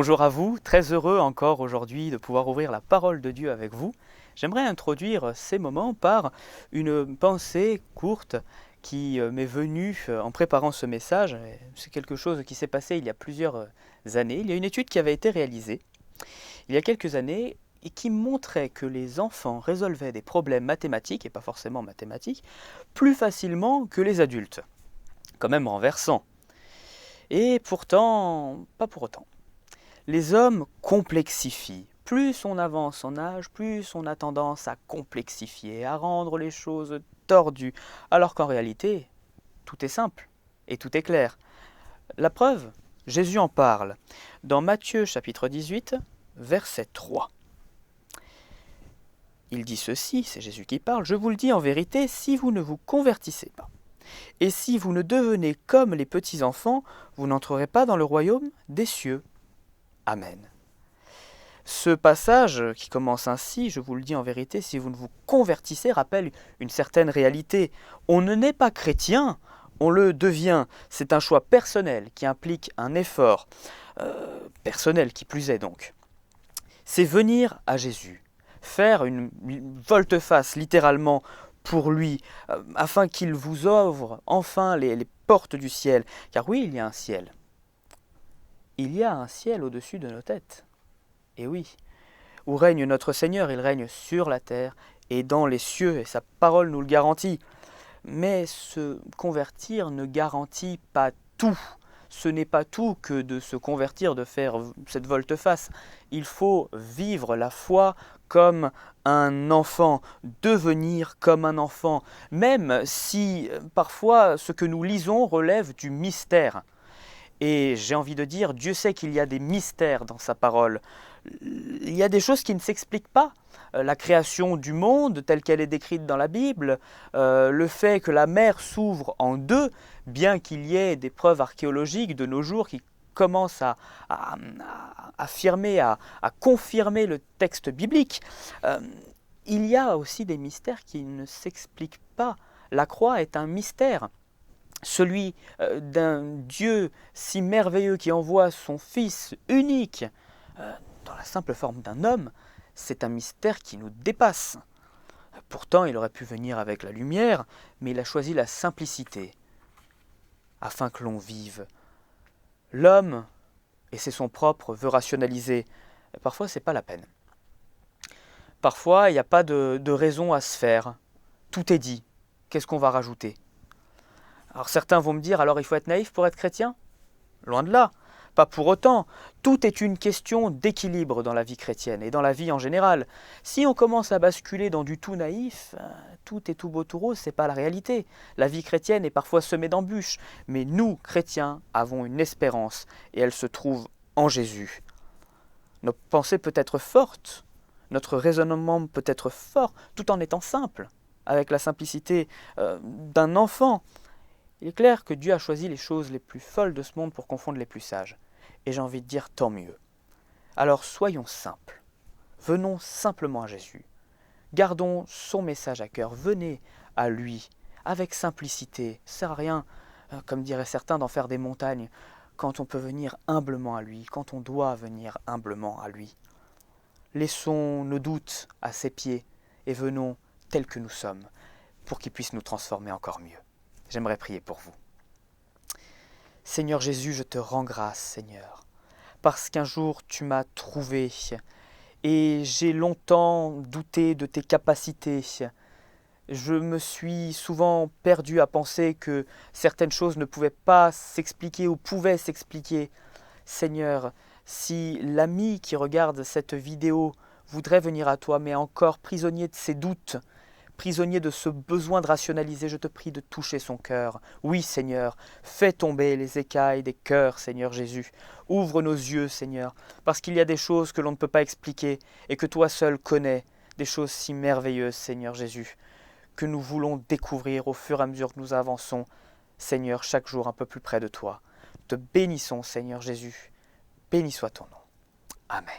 Bonjour à vous, très heureux encore aujourd'hui de pouvoir ouvrir la parole de Dieu avec vous. J'aimerais introduire ces moments par une pensée courte qui m'est venue en préparant ce message. C'est quelque chose qui s'est passé il y a plusieurs années. Il y a une étude qui avait été réalisée il y a quelques années et qui montrait que les enfants résolvaient des problèmes mathématiques, et pas forcément mathématiques, plus facilement que les adultes. Quand même renversant. Et pourtant, pas pour autant. Les hommes complexifient. Plus on avance en âge, plus on a tendance à complexifier, à rendre les choses tordues, alors qu'en réalité, tout est simple et tout est clair. La preuve, Jésus en parle dans Matthieu chapitre 18, verset 3. Il dit ceci, c'est Jésus qui parle, « Je vous le dis en vérité, si vous ne vous convertissez pas, et si vous ne devenez comme les petits-enfants, vous n'entrerez pas dans le royaume des cieux. » Amen. Ce passage qui commence ainsi, je vous le dis en vérité, si vous ne vous convertissez, rappelle une certaine réalité. On ne naît pas chrétien, on le devient. C'est un choix personnel qui implique un effort personnel qui plus est donc. C'est venir à Jésus, faire une volte-face littéralement pour lui, afin qu'il vous ouvre enfin les portes du ciel. Car oui, il y a un ciel. Il y a un ciel au-dessus de nos têtes. Et oui, où règne notre Seigneur, il règne sur la terre et dans les cieux, et sa parole nous le garantit. Mais se convertir ne garantit pas tout. Ce n'est pas tout que de se convertir, de faire cette volte-face. Il faut vivre la foi comme un enfant, devenir comme un enfant, même si parfois ce que nous lisons relève du mystère. Et j'ai envie de dire, Dieu sait qu'il y a des mystères dans sa parole. Il y a des choses qui ne s'expliquent pas. La création du monde telle qu'elle est décrite dans la Bible, le fait que la mer s'ouvre en deux, bien qu'il y ait des preuves archéologiques de nos jours qui commencent à affirmer, à confirmer le texte biblique. Il y a aussi des mystères qui ne s'expliquent pas. La croix est un mystère. Celui d'un Dieu si merveilleux qui envoie son Fils unique dans la simple forme d'un homme, c'est un mystère qui nous dépasse. Pourtant, il aurait pu venir avec la lumière, mais il a choisi la simplicité, afin que l'on vive. L'homme, et c'est son propre, veut rationaliser. Parfois, ce n'est pas la peine. Parfois, il n'y a pas de raison à se faire. Tout est dit. Qu'est-ce qu'on va rajouter ? Alors certains vont me dire, alors il faut être naïf pour être chrétien ? Loin de là. Pas pour autant. Tout est une question d'équilibre dans la vie chrétienne et dans la vie en général. Si on commence à basculer dans du tout naïf, tout est tout beau tout rose, c'est pas la réalité. La vie chrétienne est parfois semée d'embûches, mais nous, chrétiens, avons une espérance et elle se trouve en Jésus. Nos pensées peuvent être fortes, notre raisonnement peut être fort, tout en étant simple, avec la simplicité d'un enfant. Il est clair que Dieu a choisi les choses les plus folles de ce monde pour confondre les plus sages. Et j'ai envie de dire tant mieux. Alors soyons simples. Venons simplement à Jésus. Gardons son message à cœur. Venez à lui avec simplicité. Ça ne sert à rien, comme diraient certains, d'en faire des montagnes quand on peut venir humblement à lui, quand on doit venir humblement à lui. Laissons nos doutes à ses pieds et venons tels que nous sommes pour qu'il puisse nous transformer encore mieux. J'aimerais prier pour vous. Seigneur Jésus, je te rends grâce, Seigneur, parce qu'un jour tu m'as trouvé et j'ai longtemps douté de tes capacités. Je me suis souvent perdu à penser que certaines choses ne pouvaient pas s'expliquer ou pouvaient s'expliquer. Seigneur, si l'ami qui regarde cette vidéo voudrait venir à toi, mais encore prisonnier de ses doutes, prisonnier de ce besoin de rationaliser, je te prie de toucher son cœur. Oui, Seigneur, fais tomber les écailles des cœurs, Seigneur Jésus. Ouvre nos yeux, Seigneur, parce qu'il y a des choses que l'on ne peut pas expliquer et que toi seul connais, des choses si merveilleuses, Seigneur Jésus, que nous voulons découvrir au fur et à mesure que nous avançons, Seigneur, chaque jour un peu plus près de toi. Te bénissons, Seigneur Jésus. Béni soit ton nom. Amen.